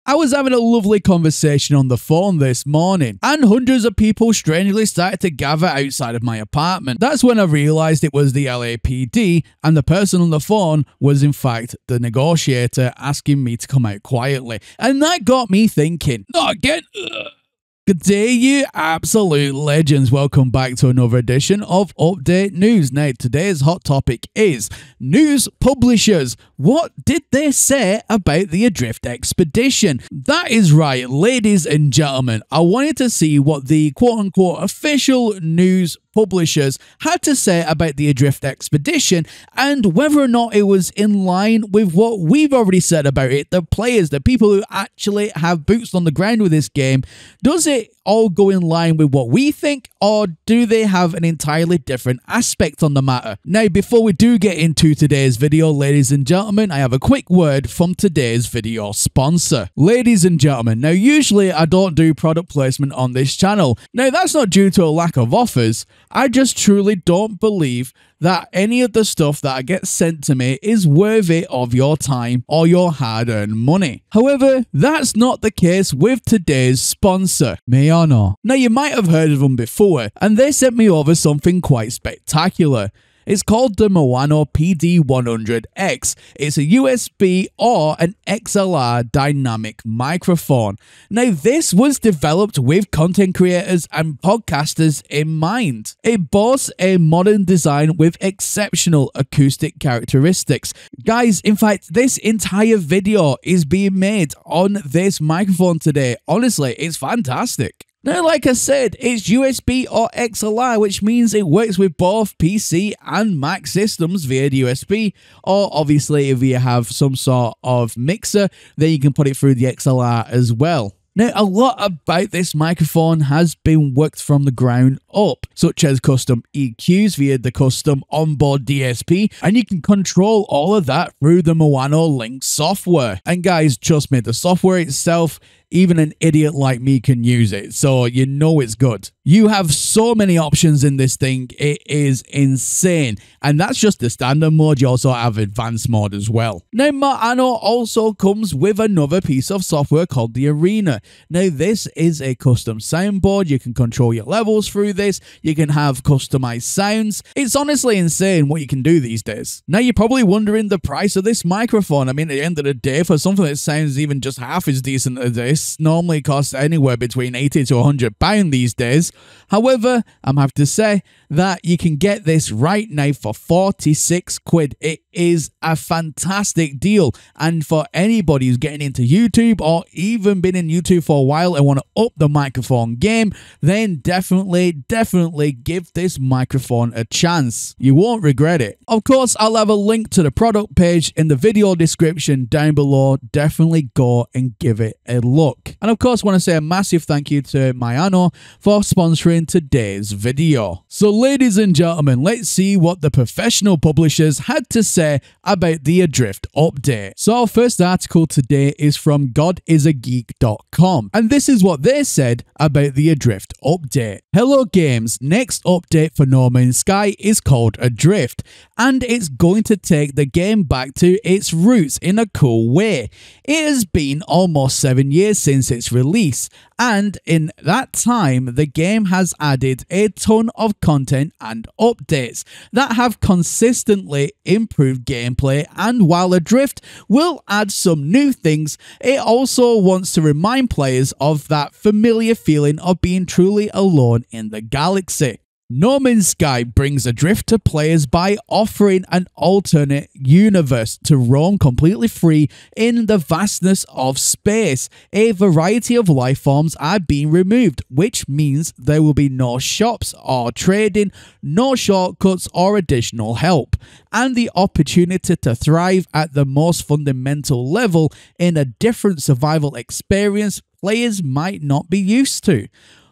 I was having a lovely conversation on the phone this morning, and hundreds of people strangely started to gather outside of my apartment. That's when I realised it was the LAPD, and the person on the phone was in fact the negotiator asking me to come out quietly. And that got me thinking, not again. Good day, you absolute legends. Welcome back to another edition of Update News. Now, today's hot topic is news publishers. What did they say about the Adrift expedition? That is right, ladies and gentlemen. I wanted to see what the quote-unquote official news publishers had to say about the Adrift expedition and whether or not it was in line with what we've already said about it, the players, the people who actually have boots on the ground with this game. Does it all go in line with what we think, or do they have an entirely different aspect on the matter? Now, before we do get into today's video, ladies and gentlemen, I have a quick word from today's video sponsor. Ladies and gentlemen, now usually I don't do product placement on this channel. Now, that's not due to a lack of offers. I just truly don't believe that any of the stuff that gets sent to me is worthy of your time or your hard-earned money. However, that's not the case with today's sponsor, Mayano. Now, you might have heard of them before, and they sent me over something quite spectacular. It's called the Mayano PD100X. It's a USB or an XLR dynamic microphone. Now, this was developed with content creators and podcasters in mind. It boasts a modern design with exceptional acoustic characteristics. Guys, in fact, this entire video is being made on this microphone today. Honestly, it's fantastic. Now, like I said, it's USB or XLR, which means it works with both PC and Mac systems via USB, or obviously if you have some sort of mixer, then you can put it through the XLR as well. Now, a lot about this microphone has been worked from the ground up, such as custom EQs via the custom onboard DSP, and you can control all of that through the Mayano Link software. And guys, trust me, the software itself, even an idiot like me can use it, so you know it's good. You have so many options in this thing, it is insane. And that's just the standard mode, you also have advanced mode as well. Now, Mayano also comes with another piece of software called the Arena. Now, this is a custom soundboard, you can control your levels through this, you can have customized sounds. It's honestly insane what you can do these days. Now, you're probably wondering the price of this microphone. I mean, at the end of the day, for something that sounds even just half as decent as this, normally costs anywhere between £80 to £100 these days. However, I'm happy to say that you can get this right now for 46 quid. It is a fantastic deal, and for anybody who's getting into YouTube or even been in YouTube for a while and want to up the microphone game, then definitely give this microphone a chance. You won't regret it. Of course, I'll have a link to the product page in the video description down below. Definitely go and give it a look. And of course, I want to say a massive thank you to Mayano for sponsoring today's video. So ladies and gentlemen, let's see what the professional publishers had to say about the Adrift update. So our first article today is from godisageek.com, and this is what they said about the Adrift update. Hello games, next update for No Man's Sky is called Adrift, and it's going to take the game back to its roots in a cool way. It has been almost 7 years since its release, and in that time the game has added a ton of content and updates that have consistently improved gameplay, and while Adrift will add some new things, it also wants to remind players of that familiar feeling of being truly alone in the galaxy. No Man's Sky brings Adrift to players by offering an alternate universe to roam completely free in the vastness of space. A variety of life forms are being removed, which means there will be no shops or trading, no shortcuts or additional help, and the opportunity to thrive at the most fundamental level in a different survival experience players might not be used to.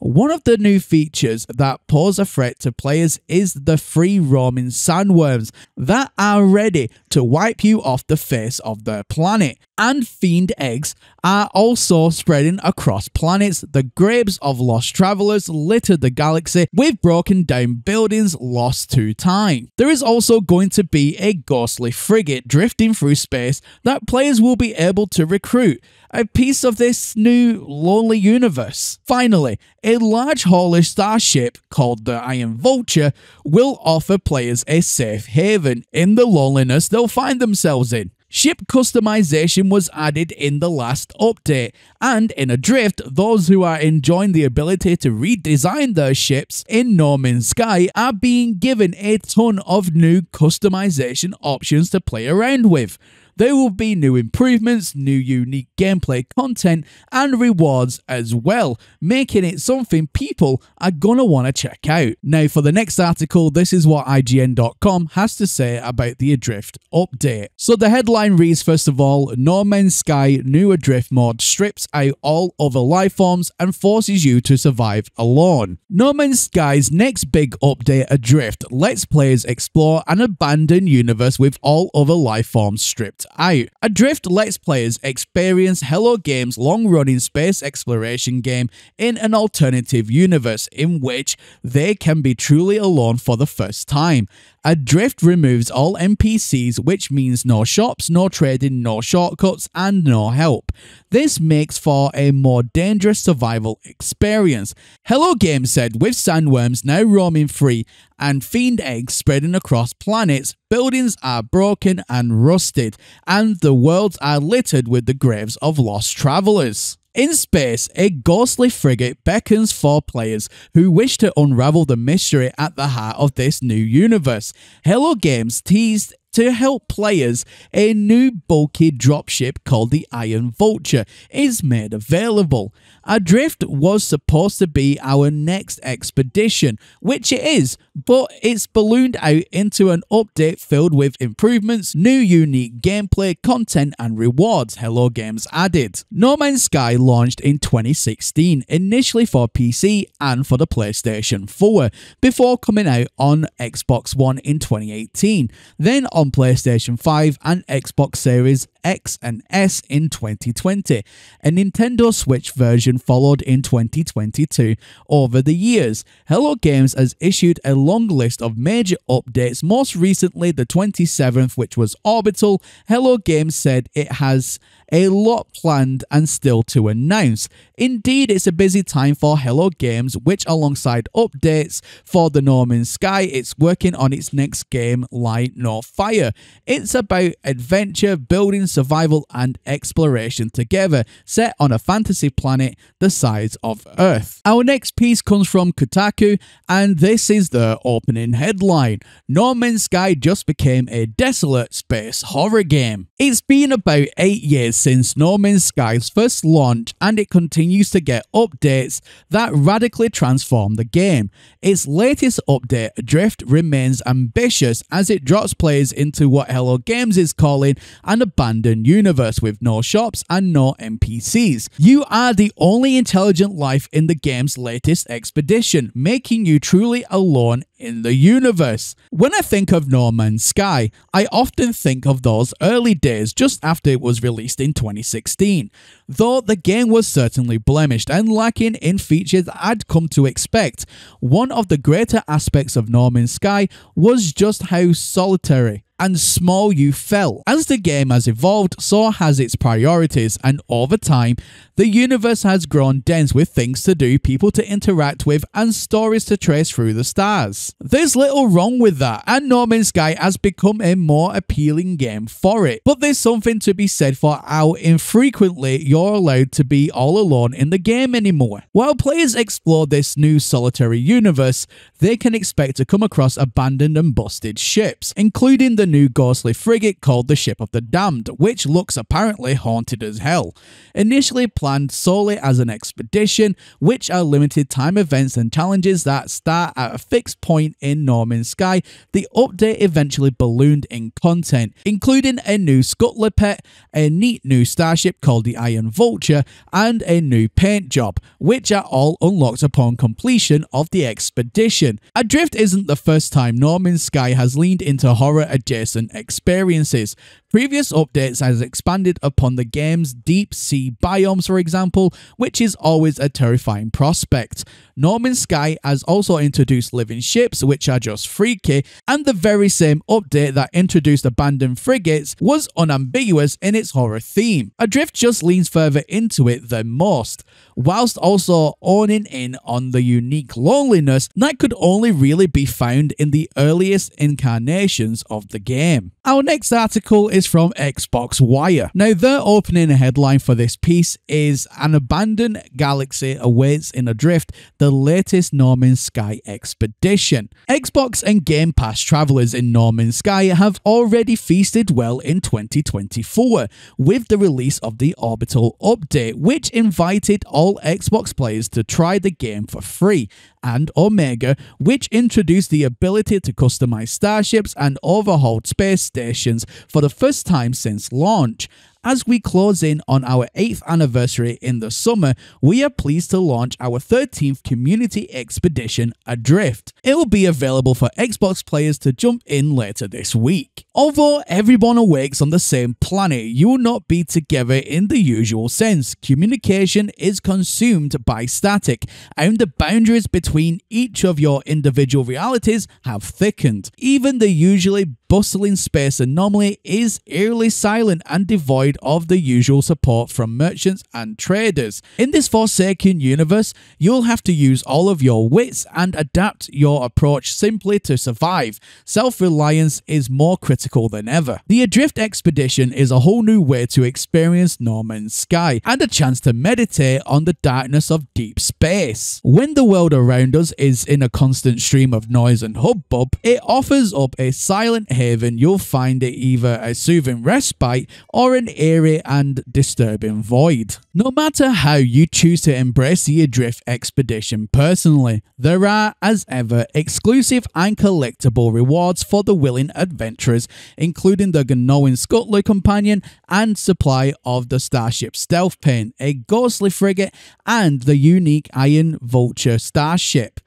One of the new features that pose a threat to players is the free-roaming sandworms that are ready to wipe you off the face of the planet. And fiend eggs are also spreading across planets. The graves of lost travelers litter the galaxy with broken down buildings lost to time. There is also going to be a ghostly frigate drifting through space that players will be able to recruit, a piece of this new lonely universe. Finally, a large haulish starship called the Iron Vulture will offer players a safe haven in the loneliness they'll find themselves in. Ship customization was added in the last update, and in Adrift, those who are enjoying the ability to redesign their ships in No Man's Sky are being given a ton of new customization options to play around with. There will be new improvements, new unique gameplay content, and rewards as well, making it something people are gonna want to check out. Now, for the next article, this is what IGN.com has to say about the Adrift update. So the headline reads, first of all, No Man's Sky new Adrift mod strips out all other life forms and forces you to survive alone. No Man's Sky's next big update, Adrift, lets players explore an abandoned universe with all other life forms stripped out. Adrift lets players experience Hello Games' long-running space exploration game in an alternative universe in which they can be truly alone for the first time. Adrift removes all NPCs, which means no shops, no trading, no shortcuts, and no help. This makes for a more dangerous survival experience. Hello Games said, with sandworms now roaming free and fiend eggs spreading across planets, buildings are broken and rusted, and the worlds are littered with the graves of lost travelers. In space, a ghostly frigate beckons for players who wish to unravel the mystery at the heart of this new universe. Hello Games teased to help players, a new bulky dropship called the Iron Vulture is made available. Adrift was supposed to be our next expedition, which it is, but it's ballooned out into an update filled with improvements, new unique gameplay, content, and rewards, Hello Games added. No Man's Sky launched in 2016, initially for PC and for the PlayStation 4, before coming out on Xbox One in 2018, then on PlayStation 5 and Xbox Series X and S in 2020. A Nintendo Switch version followed in 2022. Over the years, Hello Games has issued a long list of major updates, most recently the 27th, which was Orbital. Hello Games said it has a lot planned and still to announce. Indeed, it's a busy time for Hello Games, which alongside updates for the No Man's Sky, it's working on its next game, Light No Fire. It's about adventure, building, survival, and exploration together, set on a fantasy planet the size of Earth. Our next piece comes from Kotaku, and this is their opening headline. No Man's Sky just became a desolate space horror game. It's been about 8 years since No Man's Sky's first launch, and it continues to get updates that radically transform the game. Its latest update, Adrift, remains ambitious as it drops players into what Hello Games is calling an abandoned universe with no shops and no NPCs. You are the only intelligent life in the game's latest expedition, making you truly alone in the universe. When I think of No Man's Sky, I often think of those early days just after it was released in 2016. Though the game was certainly blemished and lacking in features I'd come to expect, one of the greater aspects of No Man's Sky was just how solitary and small you felt. As the game has evolved, so has its priorities, and over time, the universe has grown dense with things to do, people to interact with, and stories to trace through the stars. There's little wrong with that, and No Man's Sky has become a more appealing game for it. But there's something to be said for how infrequently you're allowed to be all alone in the game anymore. While players explore this new solitary universe, they can expect to come across abandoned and busted ships, including the new ghostly frigate called the Ship of the Damned, which looks apparently haunted as hell. Initially planned solely as an expedition, which are limited time events and challenges that start at a fixed point in No Man's Sky, the update eventually ballooned in content, including a new scuttler pet, a neat new starship called the Iron Vulture, and a new paint job, which are all unlocked upon completion of the expedition. Adrift isn't the first time No Man's Sky has leaned into horror adjacent experiences. Previous updates has expanded upon the game's deep sea biomes, for example, which is always a terrifying prospect. No Man's Sky has also introduced living ships, which are just freaky, and the very same update that introduced abandoned frigates was unambiguous in its horror theme. Adrift just leans further into it than most, whilst also owning in on the unique loneliness that could only really be found in the earliest incarnations of the game. Our next article is from Xbox Wire. Now, their opening headline for this piece is "An abandoned galaxy awaits in Adrift, the latest No Man's Sky expedition." Xbox and Game Pass travelers in No Man's Sky have already feasted well in 2024 with the release of the Orbital update, which invited all Xbox players to try the game for free, and Omega, which introduced the ability to customize starships and overhaul space stations for the first time since launch. As we close in on our 8th anniversary in the summer, we are pleased to launch our 13th community expedition, Adrift. It will be available for Xbox players to jump in later this week. Although everyone awakes on the same planet, you will not be together in the usual sense. Communication is consumed by static, and the boundaries between each of your individual realities have thickened. Even the usually bustling space anomaly is eerily silent and devoid of the usual support from merchants and traders. In this Forsaken universe, you'll have to use all of your wits and adapt your approach simply to survive. Self-reliance is more critical than ever. The Adrift expedition is a whole new way to experience No Man's Sky and a chance to meditate on the darkness of deep space. When the world around us is in a constant stream of noise and hubbub, it offers up a silent haven. You'll find it either a soothing respite or an eerie and disturbing void. No matter how you choose to embrace the Adrift expedition personally, there are, as ever, exclusive and collectible rewards for the willing adventurers, including the Gnawing Scuttler companion and supply of the Starship Stealth Paint, a ghostly frigate, and the unique Iron Vulture starship.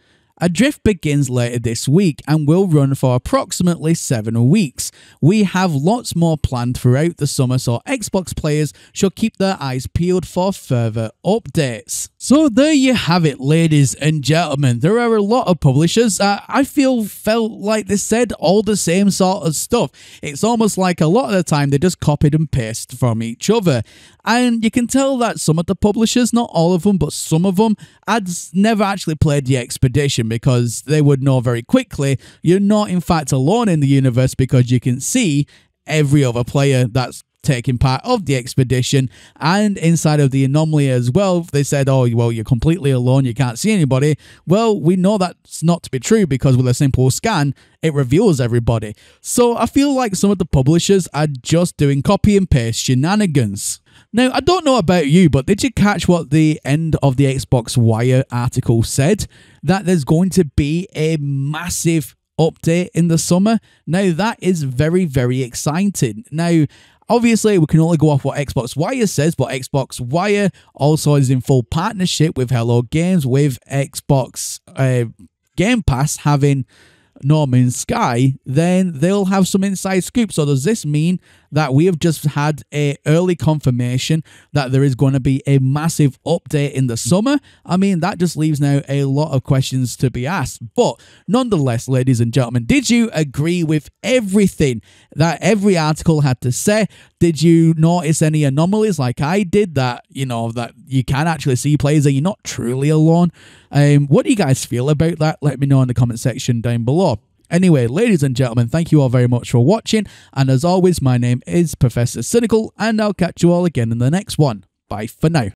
Adrift begins later this week and will run for approximately 7 weeks. We have lots more planned throughout the summer, so Xbox players should keep their eyes peeled for further updates. So there you have it, ladies and gentlemen. There are a lot of publishers I felt like they said all the same sort of stuff. It's almost like a lot of the time they just copied and pasted from each other. And you can tell that some of the publishers, not all of them, but some of them, had never actually played the expedition, because they would know very quickly you're not in fact alone in the universe, because you can see every other player that's taking part of the expedition, and inside of the anomaly as well. They said, oh, well, you're completely alone, you can't see anybody. Well, we know that's not to be true, because with a simple scan, it reveals everybody. So I feel like some of the publishers are just doing copy and paste shenanigans. Now, I don't know about you, but did you catch what the end of the Xbox Wire article said? That there's going to be a massive update in the summer. Now, that is very, very exciting. Now, obviously, we can only go off what Xbox Wire says, but Xbox Wire also is in full partnership with Hello Games, with Xbox Game Pass having No Man's Sky. Then they'll have some inside scoop. So does this mean that we have just had a early confirmation that there is going to be a massive update in the summer? I mean, that just leaves now a lot of questions to be asked. But nonetheless, ladies and gentlemen, did you agree with everything that every article had to say? Did you notice any anomalies like I did, that, you know, that you can actually see players and you're not truly alone? What do you guys feel about that? Let me know in the comment section down below. Anyway, ladies and gentlemen, thank you all very much for watching. And as always, my name is Professor Cynical, and I'll catch you all again in the next one. Bye for now.